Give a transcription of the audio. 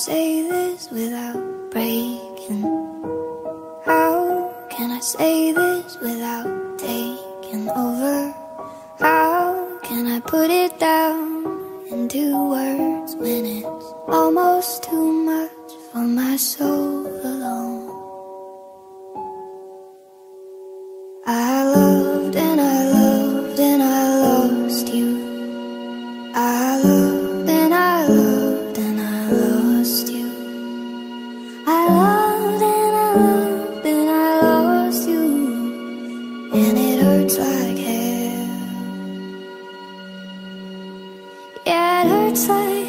say this without breaking? How can I say this without taking over? How can I put it down into words when it's almost too much for my soul alone? I loved and I loved and I lost you. I loved and I loved and I lost you. I loved and I loved and I lost you. And it hurts like hell. Yeah, it hurts like